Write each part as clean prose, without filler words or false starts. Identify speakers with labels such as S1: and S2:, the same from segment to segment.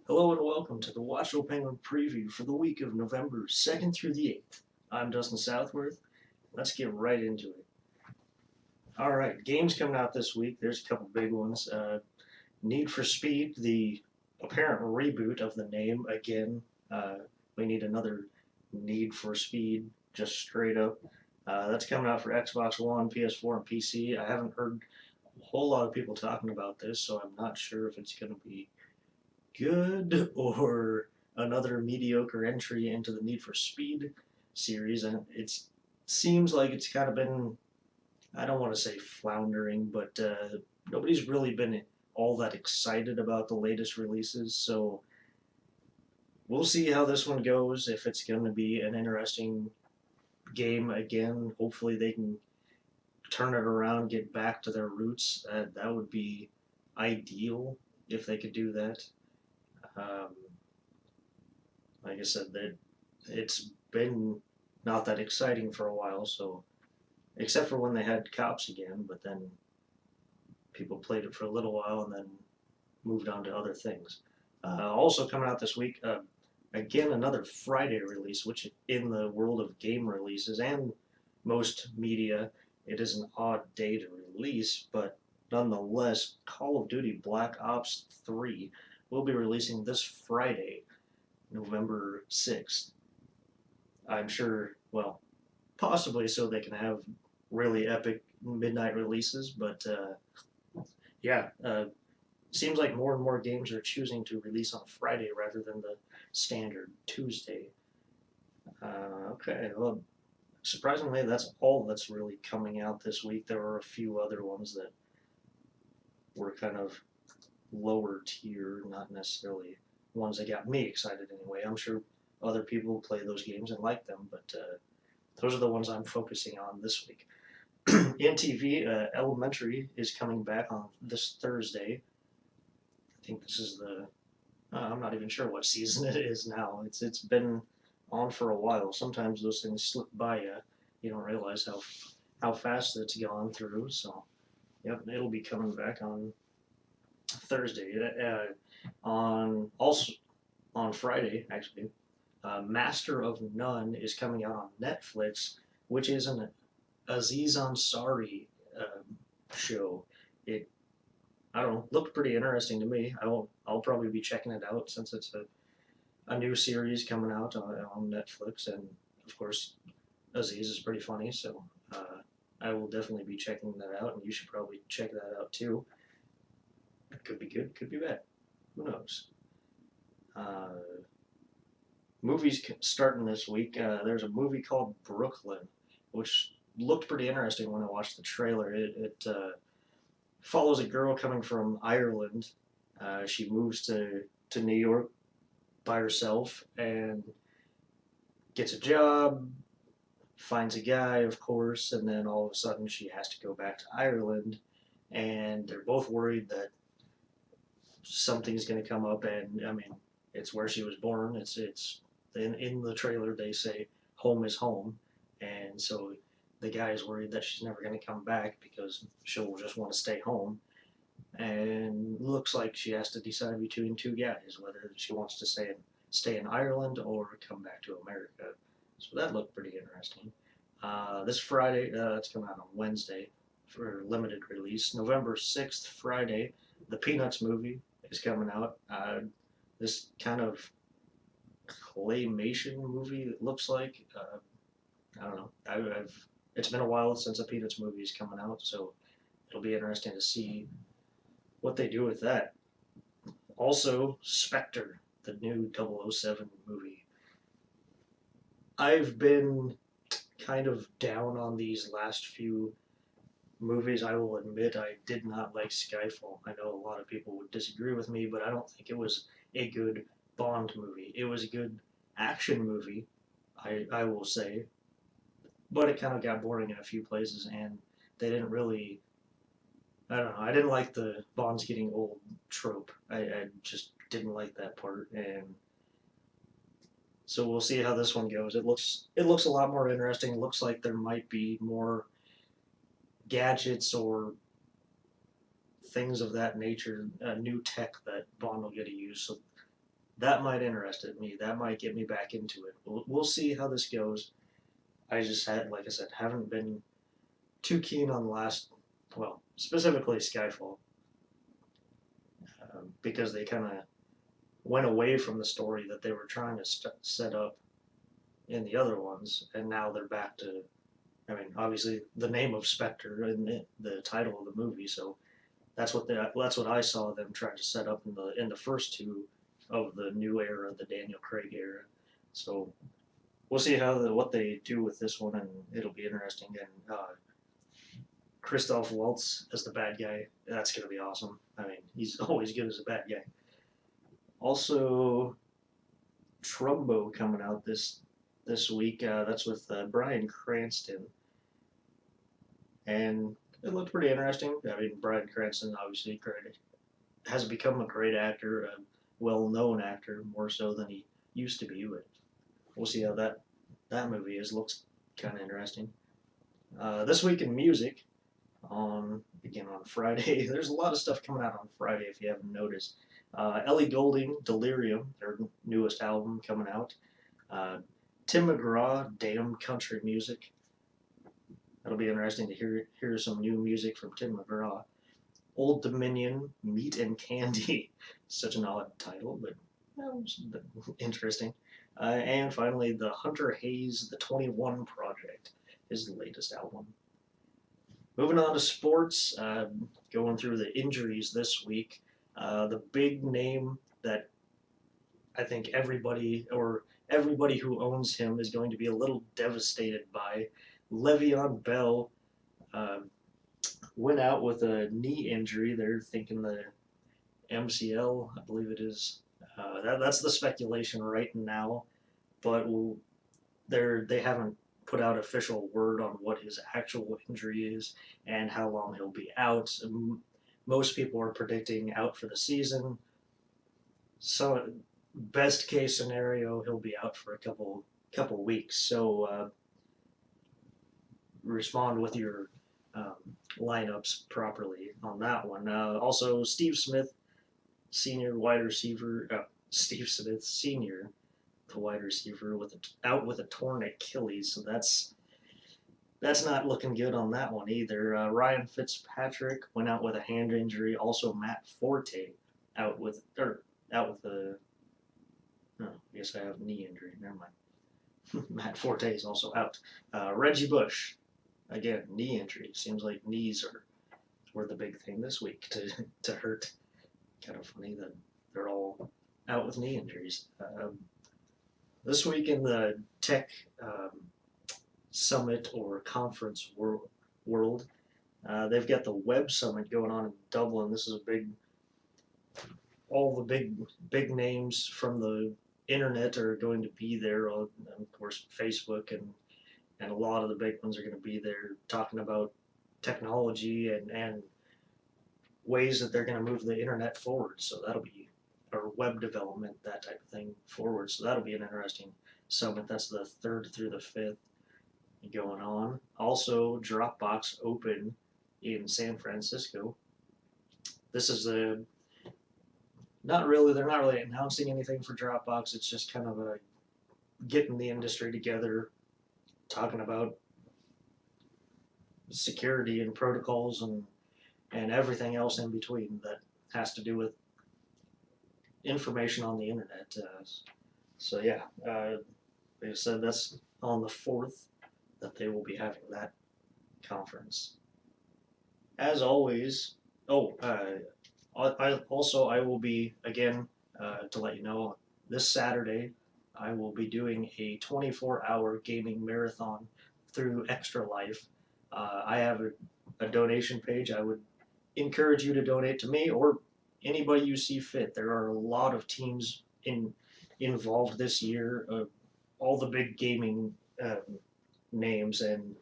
S1: Hello and welcome to the Watchful Penguin preview for the week of November 2nd through the 8th. I'm Dustin Southworth. Let's get right into it. All right, games coming out this week. There's a couple big ones. Need for Speed, the apparent reboot of the name again. Uh, we need another Need for Speed, just straight up. That's coming out for Xbox One, PS4, and PC. I haven't heard a whole lot of people talking about this, so I'm not sure if it's going to be good or another mediocre entry into the Need for Speed series. And it seems like it's kind of been, I don't want to say floundering, but nobody's really been all that excited about the latest releases. So we'll see how this one goes, if it's going to be an interesting game again. Hopefully they can turn it around, get back to their roots. That would be ideal if they could do that. Um, like I said, that it's been not that exciting for a while. So, except for when they had cops again, but then people played it for a little while and then moved on to other things. Also coming out this week, again another Friday release, which in the world of game releases and most media, it is an odd day to release, but nonetheless, Call of Duty Black Ops 3 will be releasing this Friday, November 6th. I'm sure, well, possibly so they can have really epic midnight releases, but yeah, seems like more and more games are choosing to release on Friday rather than the standard Tuesday. Okay, well, surprisingly, that's all that's really coming out this week. There were a few other ones that were kind of lower tier, not necessarily ones that got me excited anyway. I'm sure other people play those games and like them, but those are the ones I'm focusing on this week. In TV, Elementary is coming back on this Thursday. I think this is the. I'm not even sure what season it is now. It's been on for a while. Sometimes those things slip by you. You don't realize how fast it's gone through. So, yep, it'll be coming back on Thursday. On Friday, actually, Master of None is coming out on Netflix, which is an Aziz Ansari show. It I don't know, looked pretty interesting to me. I'll probably be checking it out since it's a new series coming out on Netflix, and of course Aziz is pretty funny, so I will definitely be checking that out, and you should probably check that out too. It could be good, could be bad, who knows? Uh, Movies starting this week. There's a movie called Brooklyn, which looked pretty interesting when I watched the trailer. It follows a girl coming from Ireland. She moves to New York by herself and gets a job, finds a guy, of course, and then all of a sudden she has to go back to Ireland, and they're both worried that something's going to come up. And I mean, it's where she was born. It's in the trailer they say home is home, and so the guy is worried that she's never going to come back because she'll just want to stay home. And looks like she has to decide between two guys whether she wants to stay in Ireland or come back to America. So that looked pretty interesting. This Friday, it's coming out on Wednesday for limited release. November 6th, Friday, the Peanuts movie is coming out. This kind of claymation movie, it looks like. I don't know. It's been a while since a Peanuts movie is coming out, so it'll be interesting to see what they do with that. Also, Spectre, the new 007 movie. I've been kind of down on these last few movies. I will admit I did not like Skyfall. I know a lot of people would disagree with me, but I don't think it was a good Bond movie. It was a good action movie, I will say, but it kind of got boring in a few places, and they didn't really. I don't know. I didn't like the Bond's getting old trope. I just didn't like that part, and so we'll see how this one goes. It looks a lot more interesting. It looks like there might be more gadgets or things of that nature, new tech that Bond will get to use. So that might interest me. That might get me back into it. We'll see how this goes. I just had, like I said, haven't been too keen on the last, well, specifically Skyfall, because they kind of went away from the story that they were trying to set up in the other ones, and now they're back to. I mean, obviously, the name of Spectre and the title of the movie, so that's what I saw them trying to set up in the first two of the new era, the Daniel Craig era. So we'll see what they do with this one, and it'll be interesting. And Christoph Waltz as the bad guy, that's gonna be awesome. I mean, he's always good as a bad guy. Also, Trumbo coming out this week. That's with Bryan Cranston, and it looked pretty interesting. I mean, Bryan Cranston obviously has become a great actor, a well-known actor, more so than he used to be. But we'll see how that movie is. Looks kind of interesting. This week in music, on Friday, there's a lot of stuff coming out on Friday. If you haven't noticed, Ellie Goulding, Delirium, their newest album coming out. Uh, Tim McGraw, Damn Country Music. That'll be interesting to hear some new music from Tim McGraw. Old Dominion, Meat and Candy. Such an odd title, but well, interesting. And finally, the Hunter Hayes, The 21 Project, is the latest album. Moving on to sports, going through the injuries this week. The big name that I think everybody who owns him is going to be a little devastated by, Le'Veon Bell, uh, went out with a knee injury. They're thinking the MCL, I believe it is. That's the speculation right now, but they haven't put out official word on what his actual injury is and how long he'll be out. Most people are predicting out for the season. So, best case scenario, he'll be out for a couple weeks. So, respond with your um, lineups properly on that one. Also, Steve Smith, senior wide receiver. Steve Smith, senior, the wide receiver, out with a torn Achilles. So that's not looking good on that one either. Ryan Fitzpatrick went out with a hand injury. Also, Matt Forte out with a. No, I guess I have knee injury. Never mind. Matt Forte is also out. Reggie Bush, again, knee injury. Seems like knees were the big thing this week to hurt. Kind of funny that they're all out with knee injuries. This week in the tech summit or conference world, they've got the Web Summit going on in Dublin. This is all the big names from the internet are going to be there. And of course, Facebook and a lot of the big ones are going to be there talking about technology and ways that they're going to move the internet forward. So that'll be, or web development, that type of thing forward. So that'll be an interesting summit. That's the 3rd through the 5th going on. Also, Dropbox Open in San Francisco. This is they're not really announcing anything for Dropbox. It's just kind of getting the industry together, talking about security and protocols and everything else in between that has to do with information on the internet. So yeah, like I said, that's on the 4th that they will be having that conference. As always, I will be again to let you know this Saturday. I will be doing a 24-hour gaming marathon through Extra Life. I have a donation page. I would encourage you to donate to me or anybody you see fit. There are a lot of teams involved this year. All the big gaming names, and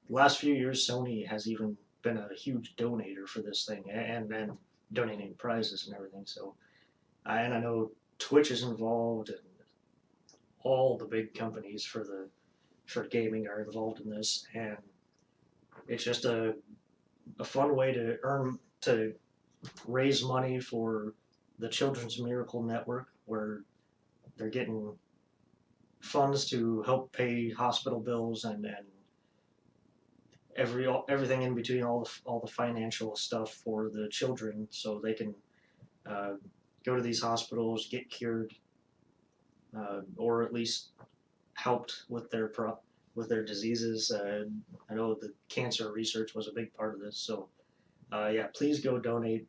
S1: last few years Sony has even been a huge donator for this thing and donating prizes and everything. So and I know Twitch is involved and all the big companies for gaming are involved in this, and it's just a fun way to raise money for the Children's Miracle Network, where they're getting funds to help pay hospital bills and everything in between, all the financial stuff for the children, so they can uh, go to these hospitals, get cured, or at least helped with their diseases. I know the cancer research was a big part of this, so yeah, please go donate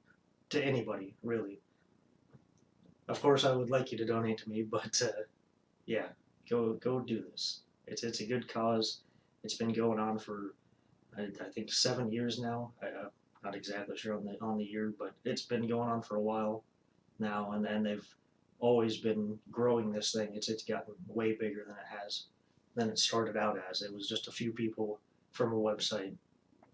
S1: to anybody, really. Of course, I would like you to donate to me, but yeah, go do this. It's a good cause. It's been going on for I think 7 years now. Not exactly sure on the year, but it's been going on for a while now, and they've always been growing this thing. It's gotten way bigger than it started out as. It was just a few people from a website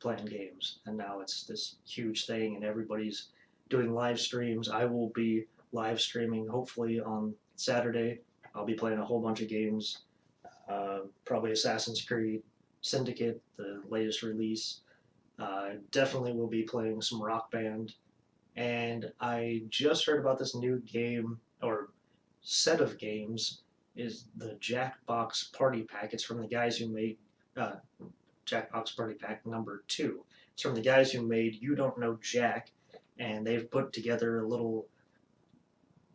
S1: playing games, and now it's this huge thing, and everybody's doing live streams. I will be live streaming hopefully on Saturday. I'll be playing a whole bunch of games, probably Assassin's Creed Syndicate, the latest release. Definitely will be playing some Rock Band, and I just heard about this new game or set of games is the Jackbox Party Pack. It's from the guys who made uh, Jackbox Party Pack #2. It's from the guys who made You Don't Know Jack, and they've put together a little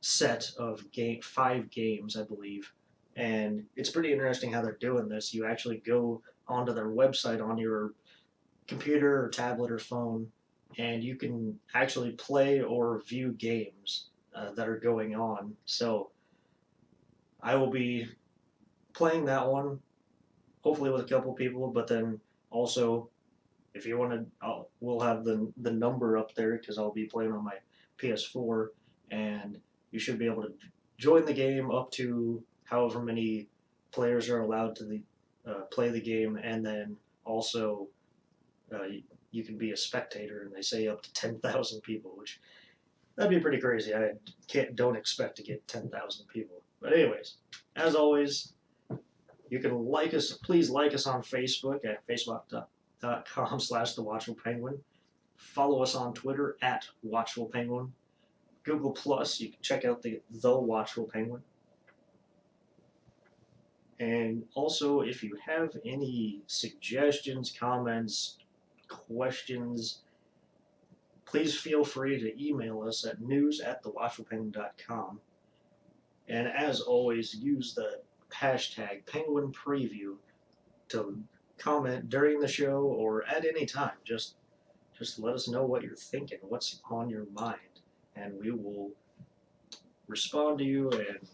S1: set of 5 games, I believe. And it's pretty interesting how they're doing this. You actually go onto their website on your computer or tablet or phone, and you can actually play or view games that are going on. So I will be playing that one, hopefully with a couple people, but then also if you want to, we'll have the number up there because I'll be playing on my PS4, and you should be able to join the game up to however many players are allowed to play the game, and then also you can be a spectator, and they say up to 10,000 people, which that'd be pretty crazy. I don't expect to get 10,000 people, but anyways, as always, you can like us. Please like us on Facebook at facebook.com/The Watchful Penguin. Follow us on Twitter at Watchful Penguin. Google Plus, you can check out the Watchful Penguin. And also, if you have any suggestions, comments, questions, please feel free to email us at news@thewatchfulpenguin.com. And as always, use the hashtag Penguin Preview to comment during the show or at any time. Just let us know what you're thinking, what's on your mind, and we will respond to you and